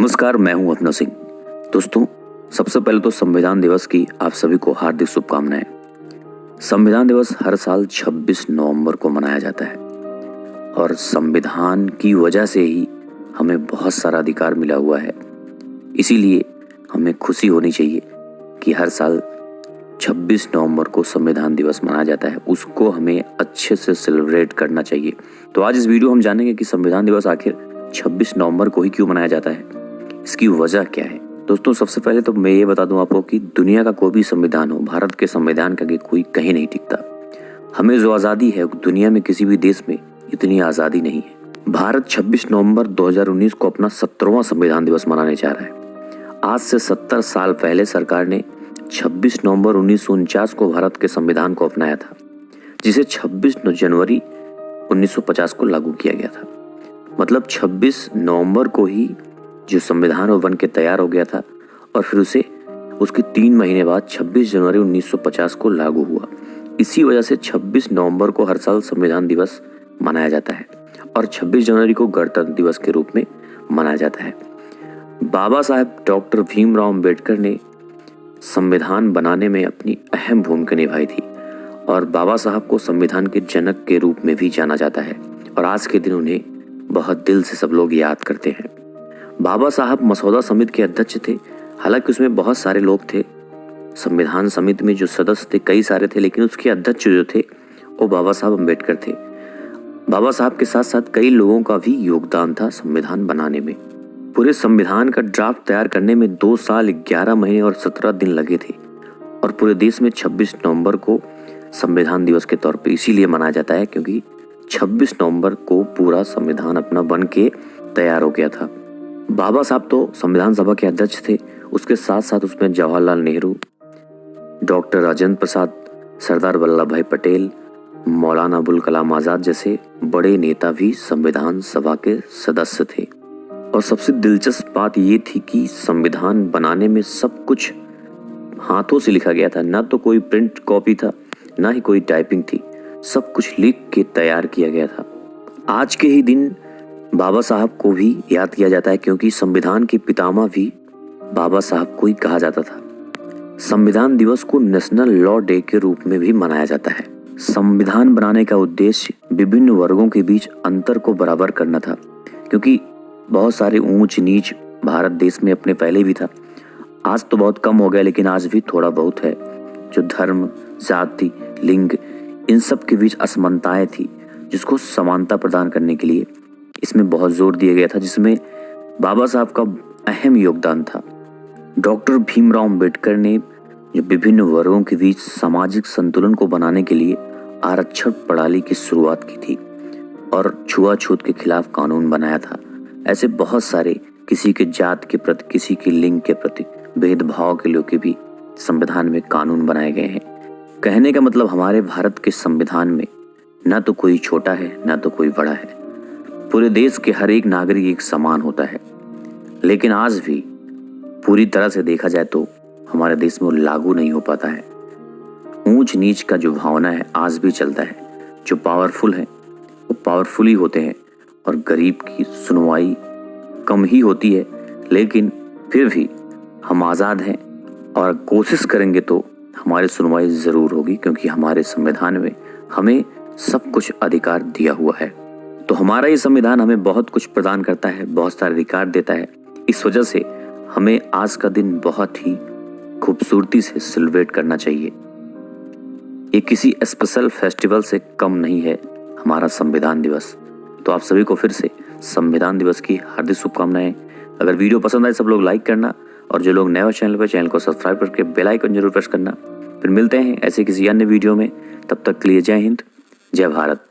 नमस्कार, मैं हूं अपना सिंह। दोस्तों, सबसे पहले तो संविधान दिवस की आप सभी को हार्दिक शुभकामनाएं। संविधान दिवस हर साल 26 नवंबर को मनाया जाता है और संविधान की वजह से ही हमें बहुत सारा अधिकार मिला हुआ है। इसीलिए हमें खुशी होनी चाहिए कि हर साल 26 नवंबर को संविधान दिवस मनाया जाता है, उसको हमें अच्छे से सेलिब्रेट करना चाहिए। तो आज इस वीडियो हम जानेंगे कि संविधान दिवस आखिर 26 नवंबर को ही क्यों मनाया जाता है, इसकी वजह क्या है। दोस्तों, सबसे पहले तो मैं ये बता दूं आपको कि दुनिया का कोई भी संविधान हो, भारत के संविधान का कोई कहीं नहीं टिकता। हमें जो आज़ादी है, दुनिया में किसी भी देश में इतनी आज़ादी नहीं है। भारत 26 नवंबर 2019 को अपना 17वां संविधान दिवस मनाने जा रहा है। आज से 70 साल पहले सरकार ने 26 नवंबर 1949 को भारत के संविधान को अपनाया था, जिसे 26 जनवरी 1950 को लागू किया गया था। मतलब 26 नवंबर को ही जो संविधान वो बन के तैयार हो गया था और फिर उसके 3 महीने बाद 26 जनवरी 1950 को लागू हुआ। इसी वजह से 26 नवंबर को हर साल संविधान दिवस मनाया जाता है और 26 जनवरी को गणतंत्र दिवस के रूप में मनाया जाता है। बाबा साहेब डॉक्टर भीमराव अम्बेडकर ने संविधान बनाने में अपनी अहम भूमिका निभाई थी और बाबा साहब को संविधान के जनक के रूप में भी जाना जाता है और आज के दिन उन्हें बहुत दिल से सब लोग याद करते हैं। बाबा साहब मसौदा समिति के अध्यक्ष थे। हालांकि उसमें बहुत सारे लोग थे, संविधान समिति में जो सदस्य थे कई सारे थे, लेकिन उसके अध्यक्ष जो थे वो बाबा साहब अम्बेडकर थे। बाबा साहब के साथ साथ कई लोगों का भी योगदान था संविधान बनाने में। पूरे संविधान का ड्राफ्ट तैयार करने में 2 साल 11 महीने और 17 दिन लगे थे और पूरे देश में 26 नवंबर को संविधान दिवस के तौर पे इसीलिए मनाया जाता है क्योंकि 26 नवंबर को पूरा संविधान अपना बन के तैयार हो गया था। बाबा साहब तो संविधान सभा के अध्यक्ष थे, उसके साथ साथ उसमें जवाहरलाल नेहरू, डॉक्टर राजेंद्र प्रसाद, सरदार वल्लभ भाई पटेल, मौलाना अबुल कलाम आज़ाद जैसे बड़े नेता भी संविधान सभा के सदस्य थे। और सबसे दिलचस्प बात ये थी कि संविधान बनाने में सब कुछ हाथों से लिखा गया था। ना तो कोई प्रिंट कॉपी था, ना ही कोई टाइपिंग थी, सब कुछ लिख के तैयार किया गया था। आज के ही दिन बाबा साहब को भी याद किया जाता है क्योंकि संविधान के पितामह भी बाबा साहब को ही कहा जाता था। संविधान दिवस को नेशनल लॉ डे के रूप में भी मनाया जाता है। संविधान बनाने का उद्देश्य विभिन्न वर्गों के बीच अंतर को बराबर करना था, क्योंकि बहुत सारे ऊंच नीच भारत देश में अपने पहले भी था। आज तो बहुत कम हो गया, लेकिन आज भी थोड़ा बहुत है। जो धर्म, जाति, लिंग, इन सब के बीच असमानताएं थी, जिसको समानता प्रदान करने के लिए इसमें बहुत जोर दिया गया था, जिसमें बाबा साहब का अहम योगदान था। डॉक्टर भीमराव अम्बेडकर ने जो विभिन्न वर्गों के बीच सामाजिक संतुलन को बनाने के लिए आरक्षण प्रणाली की शुरुआत की थी और छुआछूत के खिलाफ कानून बनाया था। ऐसे बहुत सारे किसी के जात के प्रति, किसी के लिंग के प्रति भेदभाव के लोग के भी संविधान में कानून बनाए गए हैं। कहने का मतलब हमारे भारत के संविधान में ना तो कोई छोटा है ना तो कोई बड़ा है। पूरे देश के हर एक नागरिक एक समान होता है, लेकिन आज भी पूरी तरह से देखा जाए तो हमारे देश में वो लागू नहीं हो पाता है। ऊंच नीच का जो भावना है आज भी चलता है। जो पावरफुल है वो पावरफुल ही होते हैं और गरीब की सुनवाई कम ही होती है। लेकिन फिर भी हम आज़ाद हैं और कोशिश करेंगे तो हमारी सुनवाई ज़रूर होगी, क्योंकि हमारे संविधान में हमें सब कुछ अधिकार दिया हुआ है। तो हमारा ये संविधान हमें बहुत कुछ प्रदान करता है, बहुत सारे अधिकार देता है। इस वजह से हमें आज का दिन बहुत ही खूबसूरती से सेलिब्रेट करना चाहिए। ये किसी स्पेशल फेस्टिवल से कम नहीं है हमारा संविधान दिवस। तो आप सभी को फिर से संविधान दिवस की हार्दिक शुभकामनाएं। अगर वीडियो पसंद आए सब लोग लाइक करना और जो लोग नए हो चैनल को सब्सक्राइब करके बेल आइकन जरूर प्रेस करना। फिर मिलते हैं ऐसे किसी अन्य वीडियो में, तब तक के लिए जय हिंद, जय भारत।